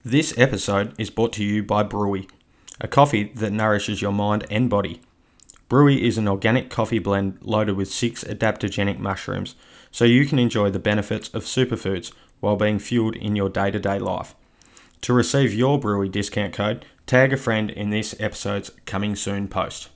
This episode is brought to you by Brewy, a coffee that nourishes your mind and body. Brewy is an organic coffee blend loaded with 6 adaptogenic mushrooms, so you can enjoy the benefits of superfoods while being fueled in your day-to-day life. To receive your Brewy discount code, tag a friend in this episode's coming soon post.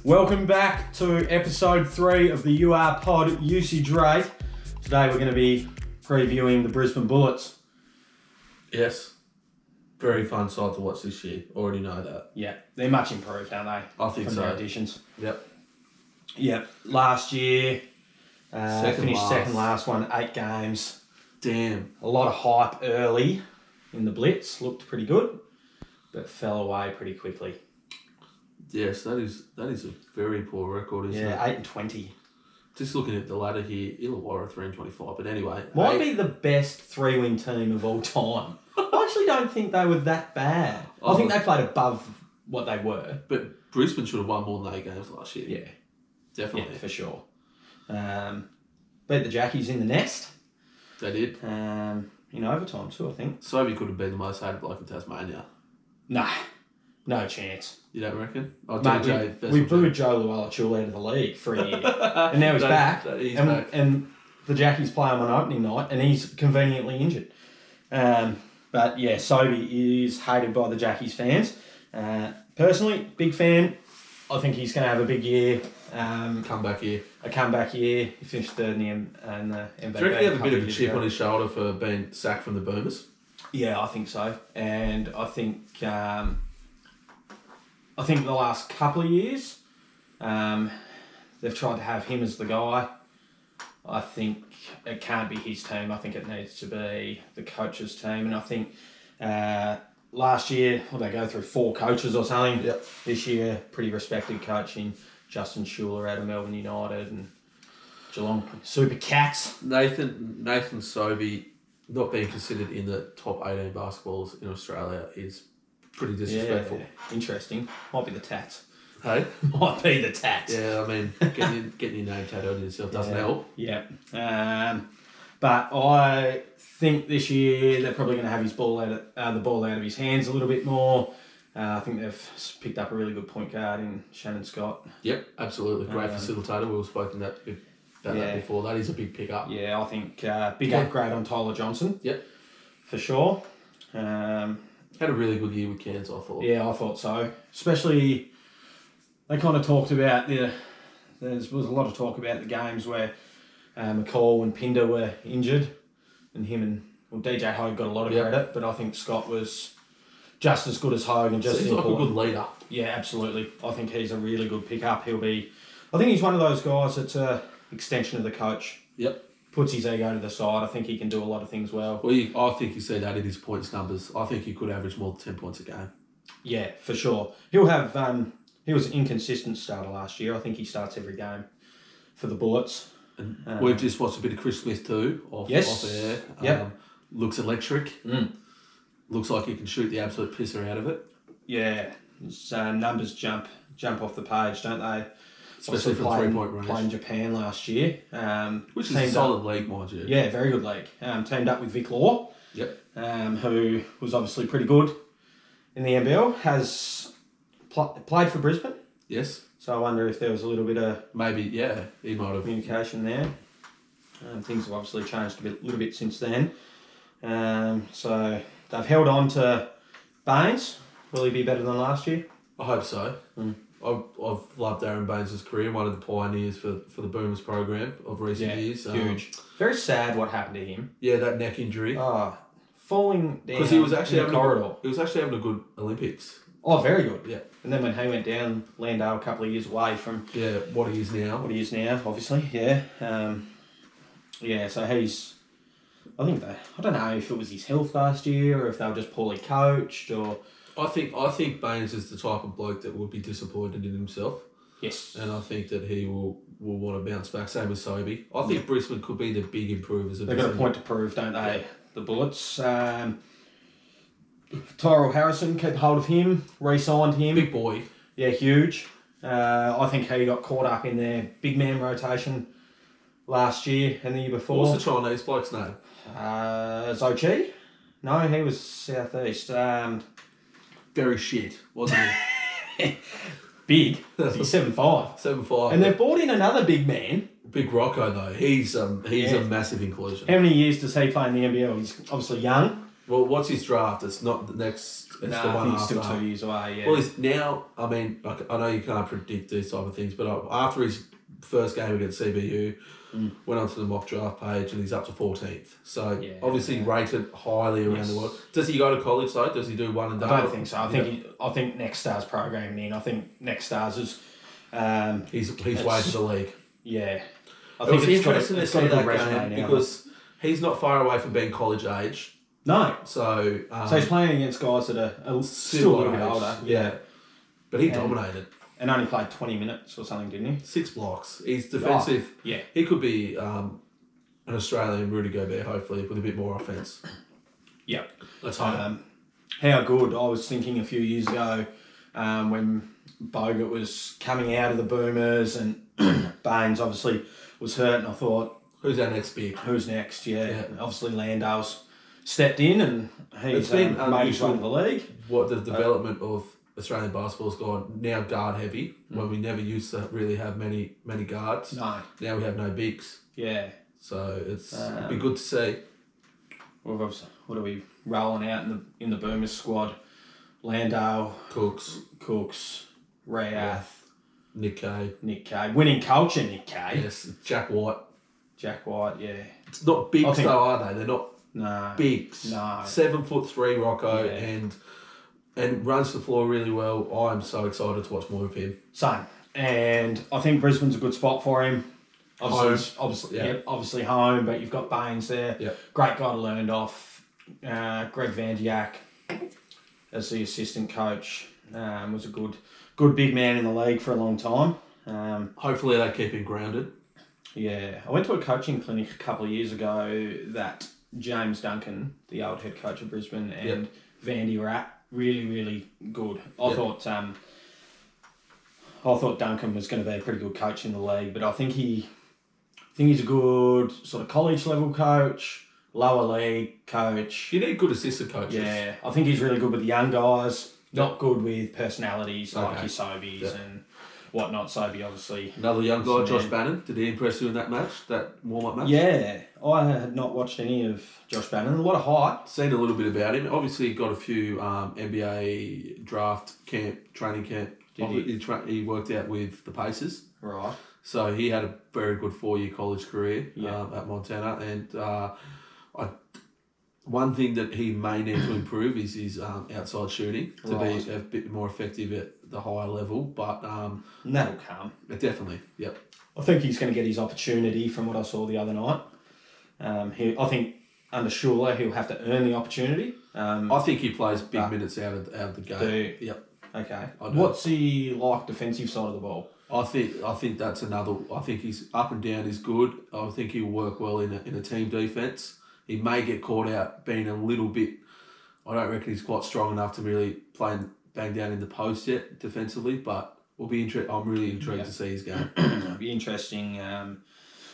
Welcome back to episode 3 of the UR Pod Usage Rate. Today we're going to be previewing the Brisbane Bullets. Yes. Very fun side to watch this year. Already know that. Yeah, they're much improved, aren't they? I think from so. their additions. Yep. Yep. Last year, finished last. second last, won 8 games. Damn. A lot of hype early in the Blitz. Looked pretty good, but fell away pretty quickly. Yes, that is a very poor record, isn't it? Yeah, 8-20. Just looking at the ladder here, Illawarra 3-25. But anyway. Might be the best 3-win team of all time. I actually don't think they were that bad. I think they played above what they were. But Brisbane should have won more than 8 games last year. Yeah. Definitely. Yeah, for sure. Beat the Jackies in the nest. They did. In overtime too, I think. Sobey could have been the most hated bloke in Tasmania. Nah, no chance. You don't reckon? Oh, Mate, we booed Joe Lualachul out of the league for a year. And now he's back. And the Jackies play him on opening night and he's conveniently injured. But yeah, Sobey is hated by the Jackies fans. Personally, big fan. I think he's going to have a big year. Comeback year. A comeback year. He finished third in the MVP. Do you reckon he had a bit of a chip on his shoulder for being sacked from the Boomers? Yeah, I think so. And I think the last couple of years, they've tried to have him as the guy. I think it can't be his team. I think it needs to be the coach's team. And I think last year, they go through 4 coaches or something. Yep. This year, pretty respected coaching. Justin Schuler out of Melbourne United and Geelong Super Cats. Nathan Sobey not being considered in the top 18 basketballs in Australia is pretty disrespectful. Yeah, interesting. Might be the Tats. Hey? Might be the Tats. Yeah, I mean, getting your name tattooed on yourself doesn't help. Yeah. But I think this year they're probably going to have the ball out of his hands a little bit more. I think they've picked up a really good point guard in Shannon Scott. Yep, absolutely. Great facilitator. We've spoken about that before. That is a big pickup. Yeah, I think big upgrade on Tyler Johnson. Yep. For sure. Had a really good year with Cairns, I thought. Yeah, I thought so. Especially, they kind of talked about there was a lot of talk about the games where McCall and Pinder were injured, and DJ Hogue got a lot of credit, but I think Scott was just as good as Hogue and just as important. Like a good leader. Yeah, absolutely. I think he's a really good pickup. I think he's one of those guys that's an extension of the coach. Yep. Puts his ego to the side. I think he can do a lot of things well. I think you see that in his points numbers. I think he could average more than 10 points a game. Yeah, for sure. He'll have. He was an inconsistent starter last year. I think he starts every game for the Bullets. And we've just watched a bit of Chris Smith too. Off air. Yep. Looks electric. Looks like he can shoot the absolute pisser out of it. Yeah, his numbers jump off the page, don't they? Especially from 3-point range. Playing Japan last year. Which is a solid league, mind you. Yeah, very good league. Teamed up with Vic Law. Yep. Who was obviously pretty good in the NBL. Has played for Brisbane. Yes. So I wonder if there was a little bit of... Maybe, yeah, he might have. ...communication there. Things have obviously changed a little bit since then. So they've held on to Baines. Will he be better than last year? I hope so. I've loved Aaron Baines' career, one of the pioneers for the Boomers program of recent years. Huge. Very sad what happened to him. Yeah, that neck injury. Falling down because he was actually in the corridor. He was actually having a good Olympics. Oh, very good. Yeah. And then when he went down, Landale a couple of years away from... Yeah, what he is now. What he is now, obviously, yeah. So he's... I don't know if it was his health last year or if they were just poorly coached or... I think Baines is the type of bloke that would be disappointed in himself. Yes. And I think that he will want to bounce back. Same with Sobey. I think Brisbane could be the big improvers. They've got a point to prove, don't they? Yeah. The Bullets. Tyrell Harrison, keep hold of him. Re-signed him. Big boy. Yeah, huge. I think he got caught up in their big man rotation last year and the year before. What's the Chinese bloke's name? Zochi? No, he was Southeast. Very shit, wasn't he? Big. He's 7'5". 7'5". And they've brought in another big man. Big Rocco though. He's a massive inclusion. How many years does he play in the NBL? He's obviously young. Well, what's his draft? It's not the next. It's the one he's after. still 2 years away. Yeah. Well, he's now. I mean, I know you can't predict these type of things, but after his first game against CBU, went onto the mock draft page and he's up to 14th. So obviously rated highly around the world. Does he go to college though? Does he do one and done? I don't think so. I think Next Stars programming in. I think Next Stars is. He's way to the league. Yeah. I think it's interesting to see that game because he's not far away from being college age. No. So he's playing against guys that are still a little bit older. Yeah. But he dominated. And only played 20 minutes or something, didn't he? 6 blocks. He's defensive. Oh, yeah. He could be an Australian Rudy Gobert, hopefully, with a bit more offense. Yep. Let's hope. How good. I was thinking a few years ago when Bogut was coming out of the Boomers and Baines obviously was hurt, and I thought, who's our next big? Who's next? Yeah. Obviously Landale's stepped in and he's made his way to the league. What the development of Australian basketball's gone now guard heavy when we never used to really have many guards. No. Now we have no bigs. Yeah. So it'd be good to see. What are we rolling out in the Boomers squad? Landale, Cooks, Rayath, Nick Kay, winning culture, Nick Kay. Yes, Jack White, yeah. It's not bigs though, are they? They're not bigs. No. 7'3" Rocco and runs the floor really well. I'm so excited to watch more of him. Same. And I think Brisbane's a good spot for him. Obviously home, but you've got Baines there. Yep. Great guy to learn off. Greg Van Dijk as the assistant coach was a good big man in the league for a long time. Hopefully they keep him grounded. Yeah. I went to a coaching clinic a couple of years ago that James Duncan, the old head coach of Brisbane, and Vandy were at. Really, really good. I thought Duncan was going to be a pretty good coach in the league, but I think he's a good sort of college level coach, lower league coach. You need good assistant coaches. Yeah, I think he's really good with the young guys. Not good with personalities like your Sobeys and whatnot. Sobey, obviously. Another young guy, Josh Bannon. Did he impress you in that match, that warm-up match? Yeah, I had not watched any of Josh Bannon. A lot of hype. Seen a little bit about him. Obviously, he got a few NBA draft training camp. He worked out with the Pacers. Right. So he had a very good 4-year college career at Montana. And one thing that he may need to improve is his outside shooting to be a bit more effective at the higher level. But that'll come. Definitely, yep. I think he's going to get his opportunity from what I saw the other night. I think under Schuler he'll have to earn the opportunity. I think he plays big minutes out of the game. Yep. Okay. What's he like defensive side of the ball? I think that's another. I think he's up and down is good. I think he'll work well in a team defense. He may get caught out being a little bit. I don't reckon he's quite strong enough to really bang down in the post yet defensively, but I'm really intrigued to see his game. It'll be interesting.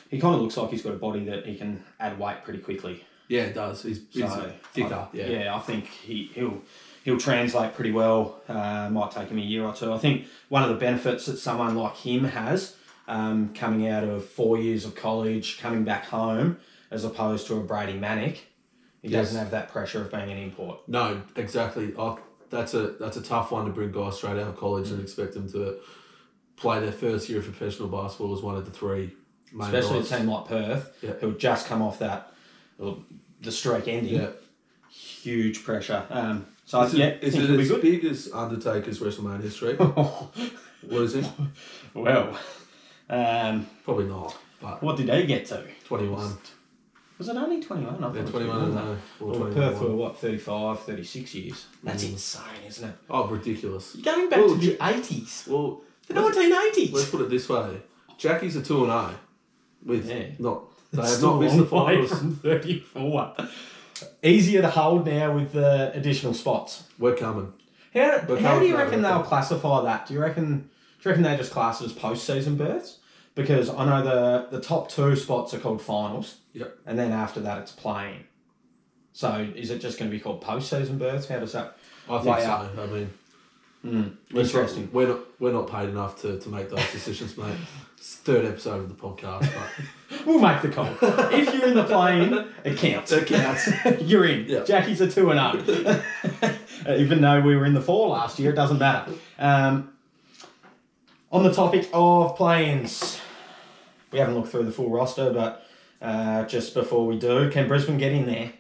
He kind of looks like he's got a body that he can add weight pretty quickly. Yeah, it does. He's thicker. I think he'll translate pretty well. Might take him a year or two. I think one of the benefits that someone like him has, coming out of 4 years of college, coming back home, as opposed to a Brady Manick, he doesn't have that pressure of being an import. No, exactly. That's a tough one to bring guys straight out of college and expect them to play their first year of professional basketball as one of the three main especially guys. a team like Perth, who'll just come off the streak ending. Yeah. Huge pressure. Is it as big as Undertaker's WrestleMania streak? What is it? Well, probably not. But what did he get to? 21. Was it only 21? I thought 21. Well, Perth were 35, 36 years. That's insane, isn't it? Oh, ridiculous. You're going back to the 80s. Well, Let's put it this way. Jackie's a 2-0 with they have not missed the finals. From 34. Easier to hold now with the additional spots. We're coming. How do you reckon they'll classify that? Do you reckon they just class it as post-season berths? Because I know the top 2 spots are called finals. Yep. And then after that it's playing. So is it just going to be called post-season berths? How does that I think so. Up? I mean, interesting. We're not paid enough to make those decisions, mate. It's the 3rd episode of the podcast, but we'll make the call. If you're in the play-in, it counts. It counts. You're in. Yep. Jackie's a 2-0. Even though we were in the 4 last year, it doesn't matter. On the topic of play-ins, we haven't looked through the full roster, but just before we do, can Brisbane get in there?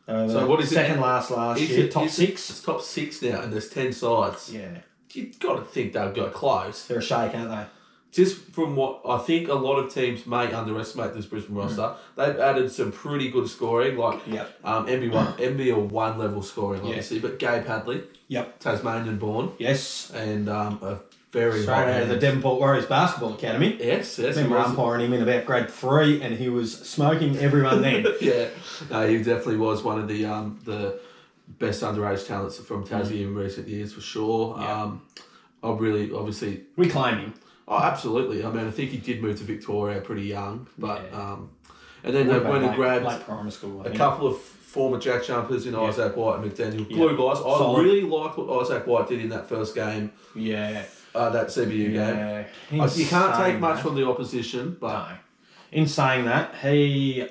So what is second last year? Top 6? It's top 6 now, and there's 10 sides. Yeah. You've got to think they'll go close. They're a shake, aren't they? Just from what I think a lot of teams may underestimate this Brisbane roster, they've added some pretty good scoring, like NBL 1 level scoring, obviously, but Gabe Hadley, Tasmanian born. Yes. And a very straight out of the Devonport Warriors Basketball Academy. Yes. I remember umpiring him in about grade 3, and he was smoking everyone then. Yeah. No, he definitely was one of the best underage talents from Tassie in recent years, for sure. Yeah. Obviously... We claim him. Oh, absolutely. I mean, I think he did move to Victoria pretty young, but and then they went and grabbed late primary school, a couple of former Jack jumpers in Isaac White and McDaniel. Yeah. Glue guys. I Solid. really liked what Isaac White did in that first game. Yeah. That CBU game. You can't take much from the opposition, but no. In saying that, I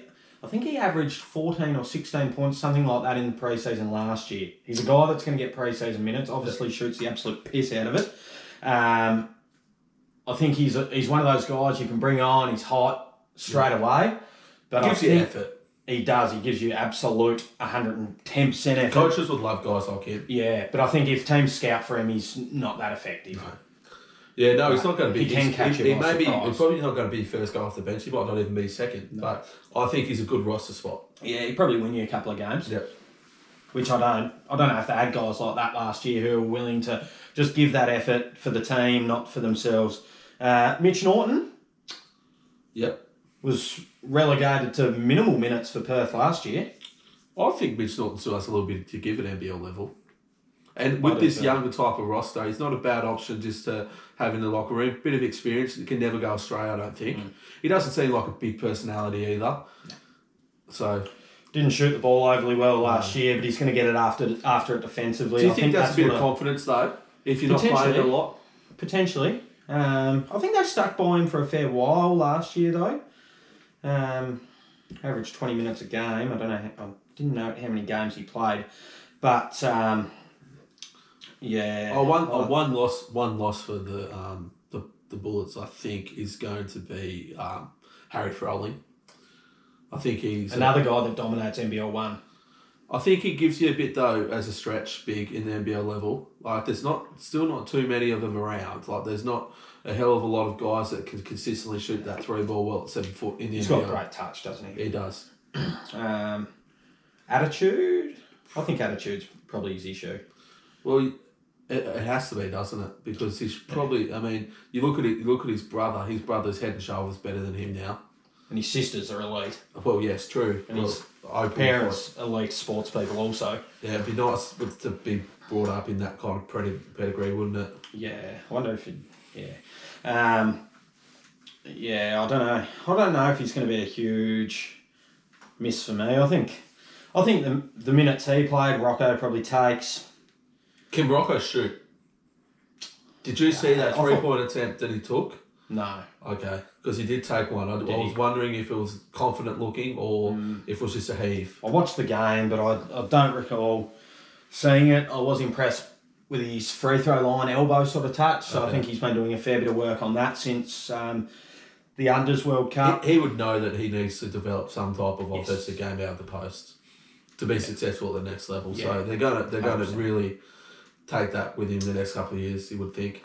think he averaged 14 or 16 points, something like that, in the pre-season last year. He's a guy that's going to get pre-season minutes. Obviously, shoots the absolute piss out of it. I think he's one of those guys you can bring on. He's hot straight away. But gives you effort. He does. He gives you absolute 110% effort. Coaches would love guys like him. Yeah, but I think if teams scout for him, he's not that effective. No. Yeah, no, he's not going to be. He can catch you by surprise. He's probably not going to be first guy off the bench. He might not even be second. No. But I think he's a good roster spot. Yeah, he'd probably win you a couple of games. Yep. Which I don't know if they had guys like that last year who were willing to just give that effort for the team, not for themselves. Mitch Norton. Yep. Was relegated to minimal minutes for Perth last year. I think Mitch Norton still has a little bit to give at NBL level. And with this younger type of roster, he's not a bad option just to have in the locker room. Bit of experience. He can never go astray, I don't think. He doesn't seem like a big personality either. No. So... Didn't shoot the ball overly well last year, but he's going to get it after it defensively. Do you think that's a bit of confidence, though, if you're not playing a lot? Potentially. I think they stuck by him for a fair while last year, though. Averaged 20 minutes a game. I didn't know how many games he played, but yeah. One loss for the Bullets, I think, is going to be Harry Froling. I think he's another guy that dominates NBL 1. I think he gives you a bit though as a stretch big in the NBL level. Like there's still not too many of them around. Like there's not a hell of a lot of guys that can consistently shoot that 3 ball well at 7 foot in the NBL. He's got a great touch, doesn't he? He does. Attitude. I think attitude's probably his issue. Well, it has to be, doesn't it? Because he's probably. I mean, you look at it. You look at his brother. His brother's head and shoulders better than him now. And his sisters are elite. Well, yes, true. And his parents, elite sports people also. Yeah, it'd be nice to be brought up in that kind of pedigree, wouldn't it? Yeah, I wonder if I don't know. I don't know if he's going to be a huge miss for me. I think the minutes he played, Rocco probably takes. Can Rocco shoot? Did you see that 3-point attempt that he took? No. Okay, because he did take one. I was wondering if it was confident looking or if it was just a heave. I watched the game, but I don't recall seeing it. I was impressed with his free throw line elbow sort of touch, so I think he's been doing a fair bit of work on that since the Unders World Cup. He would know that he needs to develop some type of offensive game out of the post to be successful at the next level. Yeah. So they're going to really take that with him the next couple of years, you would think.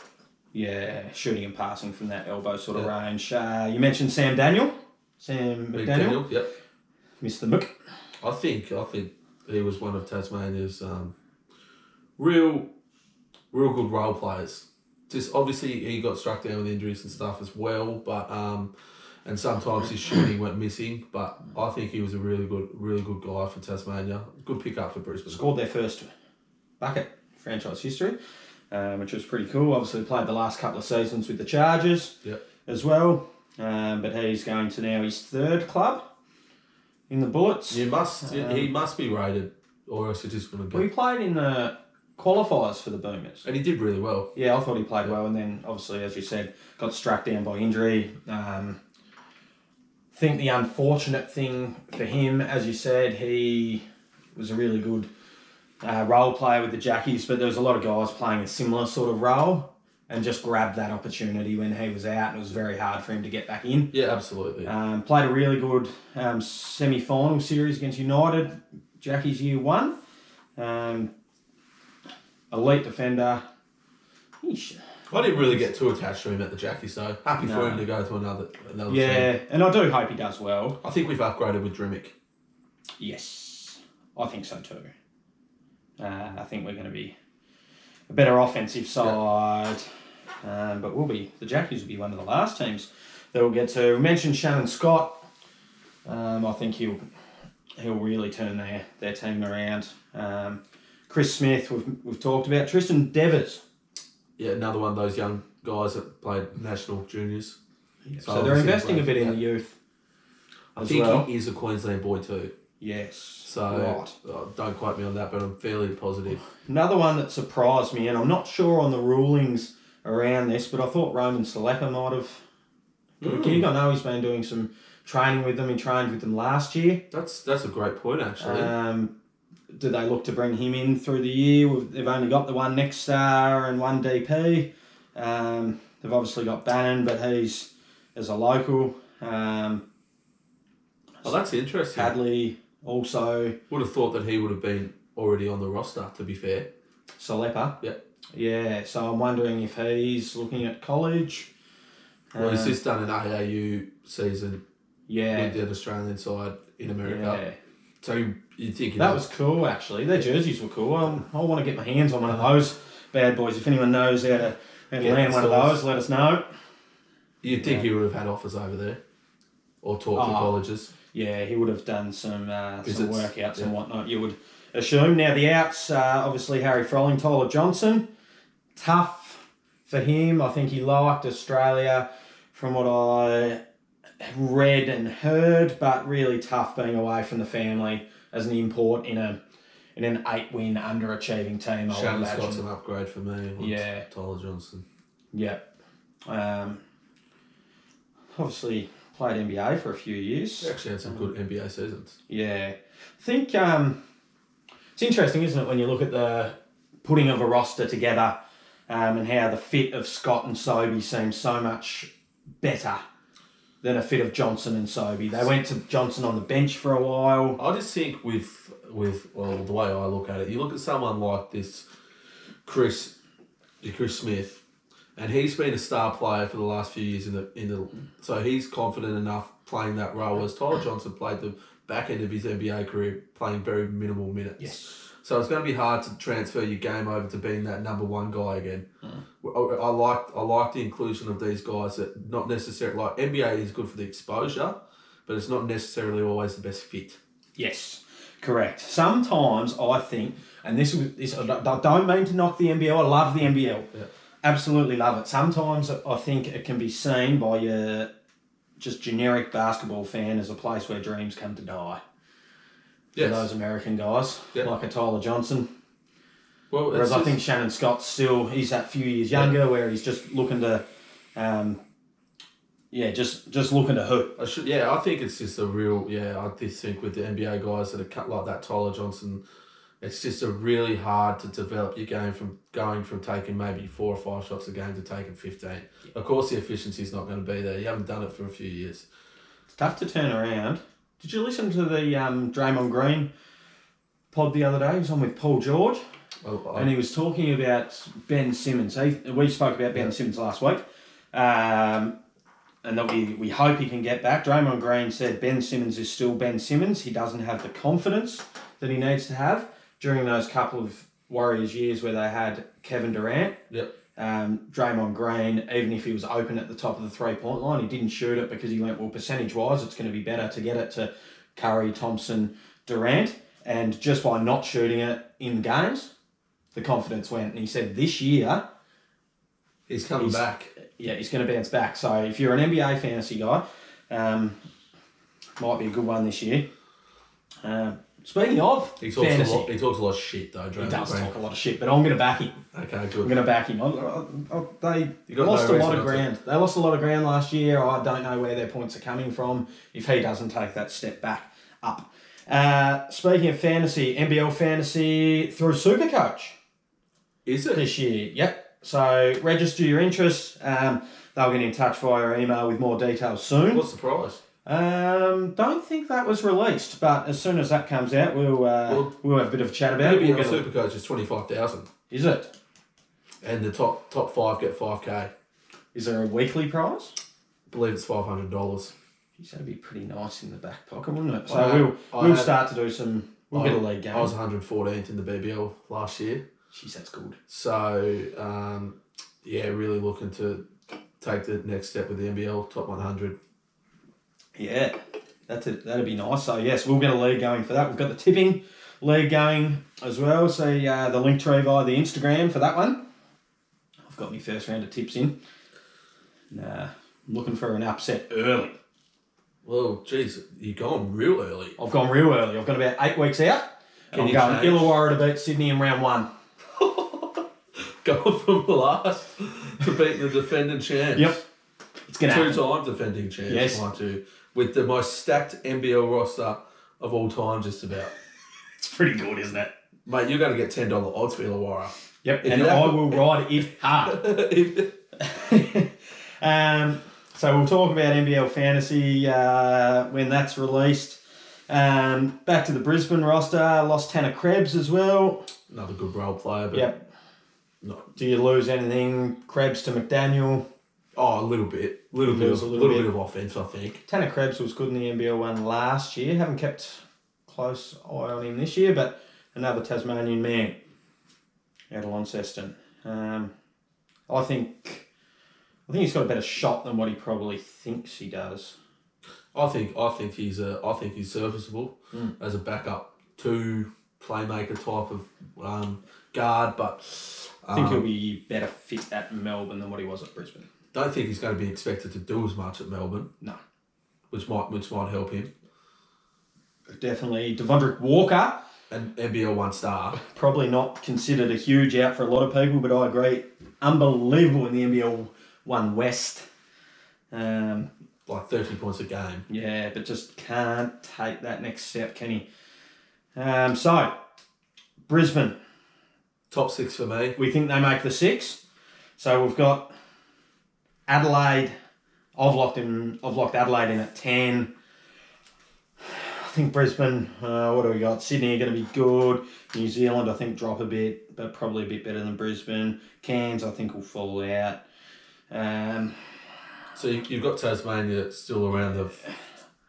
Yeah, shooting and passing from that elbow sort of range. You mentioned Sam McDaniel. Yep. Mr. Mick. I think he was one of Tasmania's real good role players. just obviously he got struck down with injuries and stuff as well, but and sometimes his shooting went missing. But I think he was a really good guy for Tasmania. Good pickup for Brisbane. Scored their first bucket franchise history, which was pretty cool. Obviously played the last couple of seasons with the Chargers as well. But he's going to now his third club in the Bullets. He must be rated, or else he just wouldn't Well, he played in the qualifiers for the Boomers. And he did really well. Yeah, I thought he played well, and then obviously, as you said, got struck down by injury. I think the unfortunate thing for him, as you said, he was a really good role player with the Jackies, but there was a lot of guys playing a similar sort of role and just grabbed that opportunity when he was out, and it was very hard for him to get back in. Yeah, absolutely. Played a really good semi-final series against United, Jackies year one. Elite defender. I didn't really get too attached to him at the Jackies, so happy for him to go to another team. And I do hope he does well. I think we've upgraded with Drimmick. Yes, I think so too. I think we're going to be a better offensive side, but the Jackies will be one of the last teams that we'll get to. We mentioned Shannon Scott. I think he'll really turn their team around. Chris Smith, we've talked about. Tristan Devers. Yeah, another one of those young guys that played national juniors. Yeah. So they're investing a bit in the youth. I think he is a Queensland boy too. Yes. So don't quote me on that, but I'm fairly positive. Another one that surprised me, and I'm not sure on the rulings around this, but I thought Roman Salepa might have got a gig. I know he's been doing some training with them. He trained with them last year. That's a great point, actually. Do they look to bring him in through the year? They've only got the one next star and one DP. They've obviously got Bannon, but he's as a local. Well, that's interesting. Hadley also. Would have thought that he would have been already on the roster, to be fair. Salepa? Yeah. Yeah, so I'm wondering if he's looking at college. Well, he's just done an AAU season with the Australian side in America. Yeah. So you'd think... That was cool, actually. Their jerseys were cool. I want to get my hands on one of those bad boys. If anyone knows how to land one of those, let us know. You'd think he would have had offers over there or talked to colleges. Yeah, he would have done some workouts and whatnot, you would assume. Now, the outs, obviously Harry Froling, Tyler Johnson. Tough for him. I think he liked Australia from what I read and heard, but really tough being away from the family as an import in an 8-win underachieving team. Shannon Scott's an upgrade for me. Yeah. Tyler Johnson. Yeah. Obviously played NBA for a few years. He actually had some good NBA seasons. Yeah. I think it's interesting, isn't it, when you look at the putting of a roster together and how the fit of Scott and Sobey seems so much better than a fit of Johnson and Sobey. They went to Johnson on the bench for a while. I just think with the way I look at it, you look at someone like this Chris Smith, and he's been a star player for the last few years so he's confident enough playing that role, as Tyler Johnson played the back end of his NBA career playing very minimal minutes. Yes. So it's going to be hard to transfer your game over to being that number one guy again. I like the inclusion of these guys that not necessarily, like NBA is good for the exposure, but it's not necessarily always the best fit. Yes, correct. Sometimes I think, and this I don't mean to knock the NBL. I love the NBL. Yeah. Absolutely love it. Sometimes I think it can be seen by your just generic basketball fan as a place where dreams come to die. For those American guys, like a Tyler Johnson. Well, whereas I think Shannon Scott's he's that few years younger, where he's just looking to, just looking to hoop. I think it's just a real, I just think with the NBA guys that are cut like that, Tyler Johnson, it's just a really hard to develop your game from going from taking maybe 4 or 5 shots a game to taking 15. Yeah. Of course, the efficiency's not going to be there. You haven't done it for a few years. It's tough to turn around. Did you listen to the Draymond Green pod the other day? He was on with Paul George, and he was talking about Ben Simmons. We spoke about Ben Simmons last week, and that we hope he can get back. Draymond Green said Ben Simmons is still Ben Simmons. He doesn't have the confidence that he needs to have during those couple of Warriors years where they had Kevin Durant. Yep. Draymond Green, even if he was open at the top of the three-point line, he didn't shoot it because he went, well, percentage-wise, it's going to be better to get it to Curry, Thompson, Durant. And just by not shooting it in games, the confidence went. And he said this year... He's coming back. Yeah, he's going to bounce back. So if you're an NBA fantasy guy, might be a good one this year. Speaking of fantasy... He talks a lot of shit, though. He does talk a lot of shit, but I'm going to back him. Okay, good. I'm going to back him. They lost a lot of ground. They lost a lot of ground last year. I don't know where their points are coming from if he doesn't take that step back up. Speaking of fantasy, NBL fantasy through Supercoach. Is it? This year, yep. So register your interest. They'll get in touch via email with more details soon. What's the price? Don't think that was released, but as soon as that comes out, we'll have a bit of a chat about it. NBL Supercoach is 25,000. Is it? And the top 5 get 5K. Is there a weekly prize? I believe it's $500. Geez, that'd be pretty nice in the back pocket, wouldn't it? So we'll start to do some. We'll get a league game. I was 114th in the BBL last year. Jeez, that's good. So really looking to take the next step with the NBL top 100. Yeah, that'd be nice. So yes, we'll get a league going for that. We've got the tipping league going as well. So the link tree via the Instagram for that one. I've got my first round of tips in. I'm looking for an upset early. Well, geez, you're going real early. I've gone real early. I've got about 8 weeks out. And I'm going Illawarra to beat Sydney in round 1. Going from last to beat the defending champs. Yep. It's going to happen. 2-time defending champs. Yes. Mind you, with the most stacked NBL roster of all time, just about. It's pretty good, isn't it? Mate, you're going to get $10 odds for Illawarra. Yep, and I will ride it hard. So we'll talk about NBL Fantasy when that's released. Back to the Brisbane roster. Lost Tanner Krebs as well. Another good role player. But yep. No. Do you lose anything? Krebs to McDaniel? Oh, a little bit. A little bit of offence, I think. Tanner Krebs was good in the NBL one last year. Haven't kept close eye on him this year, but another Tasmanian man out of Launceston. I think he's got a better shot than what he probably thinks he does. I think he's serviceable as a backup to playmaker type of guard, but I think he'll be better fit at Melbourne than what he was at Brisbane. Don't think he's going to be expected to do as much at Melbourne. No, which might help him. Definitely, Devondrick Walker, an NBL 1 star, probably not considered a huge out for a lot of people, but I agree, unbelievable in the NBL 1 West. Like 30 points a game. Yeah, but just can't take that next step, can he? So, Brisbane. Top 6 for me. We think they make the 6. So we've got Adelaide. I've locked Adelaide in at 10. I think Brisbane, what do we got? Sydney are going to be good. New Zealand, I think, drop a bit, but probably a bit better than Brisbane. Cairns, I think, will fall out. So you've got Tasmania still around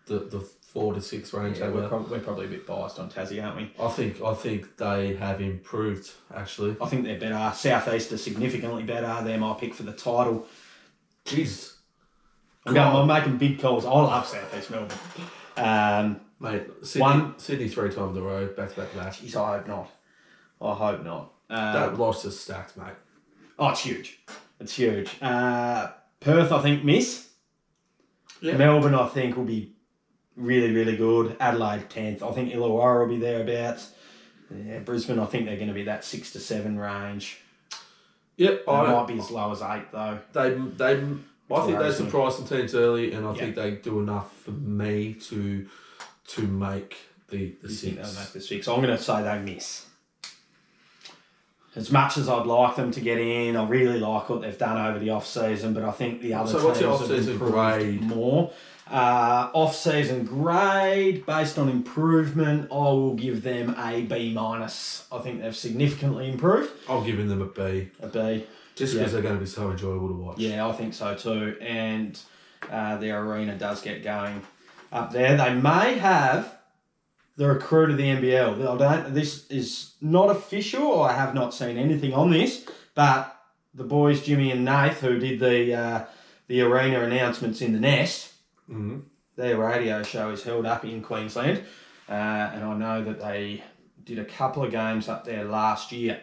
the 4 to 6 range. Yeah, we're probably a bit biased on Tassie, aren't we? I think they have improved, actually. I think they're better. South East are significantly better. They're my pick for the title. Jesus. I'm making big calls. I love South East Melbourne. Mate, Sydney 3 times in a row, back to back. Jeez, I hope not. That loss is stacked, mate. Oh, it's huge. It's huge. Perth, I think, miss. Yeah. Melbourne, I think, will be really, really good. Adelaide, 10th. I think Illawarra will be thereabouts. Yeah, Brisbane, I think they're going to be that 6 to 7 range. Yep. They might be as low as 8, though. I think they surprised some teams early, and I think they do enough for me to make the 6. Think they'll make the 6. I'm going to say they miss. As much as I'd like them to get in, I really like what they've done over the off-season, but I think the other teams have improved more. Off-season grade, based on improvement, I will give them a B-. I think they've significantly improved. I'm giving them a B. A B. Just because they're going to be so enjoyable to watch. Yeah, I think so too. And their arena does get going up there. They may have the recruit of the NBL. This is not official. I have not seen anything on this, but the boys, Jimmy and Nath, who did the arena announcements in the Nest. Mm-hmm. Their radio show is held up in Queensland, and I know that they did a couple of games up there last year,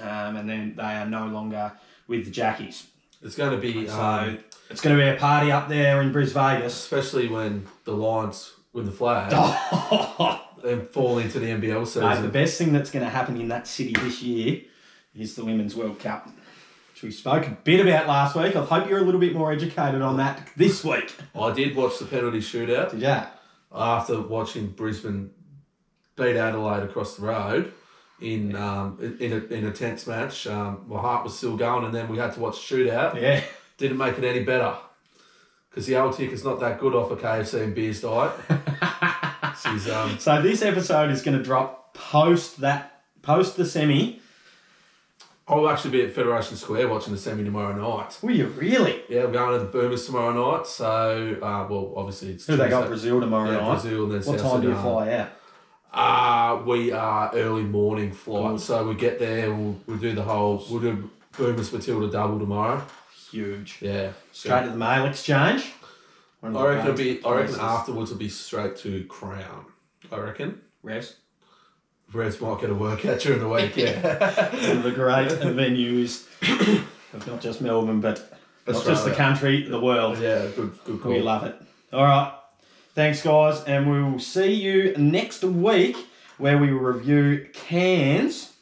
and then they are no longer with the Jackies. It's going to be... So it's going to be a party up there in Brisbane Vegas. Especially when the Lions win the flag and fall into the NBL season. Mate, the best thing that's going to happen in that city this year is the Women's World Cup, which we spoke a bit about last week. I hope you're a little bit more educated on that this week. I did watch the penalty shootout. Did you? After watching Brisbane beat Adelaide across the road in a tense match, my heart was still going, and then we had to watch shootout. Yeah. Didn't make it any better because the old tick is not that good off a KFC and beers diet. So this episode is going to drop post the semi. I'll actually be at Federation Square watching the semi tomorrow night. Will you really? Yeah, we're going to the Boomers tomorrow night. So, well, obviously it's Who they got? Brazil tomorrow night. Brazil and then what South time do you Sudan. fly out? We are early morning flight. Good. So we get there, we'll do Boomers Matilda double tomorrow. Huge. Yeah. Straight to the mail exchange. I reckon afterwards it'll be straight to Crown. I reckon. Revs. Reds might get a workout during the week, yeah. One of the great venues of not just Melbourne, but not just the country, the world. Yeah, good call. We love it. All right. Thanks, guys, and we will see you next week where we will review Cairns,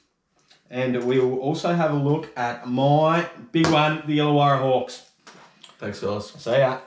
and we will also have a look at my big one, the Illawarra Hawks. Thanks, guys. See ya.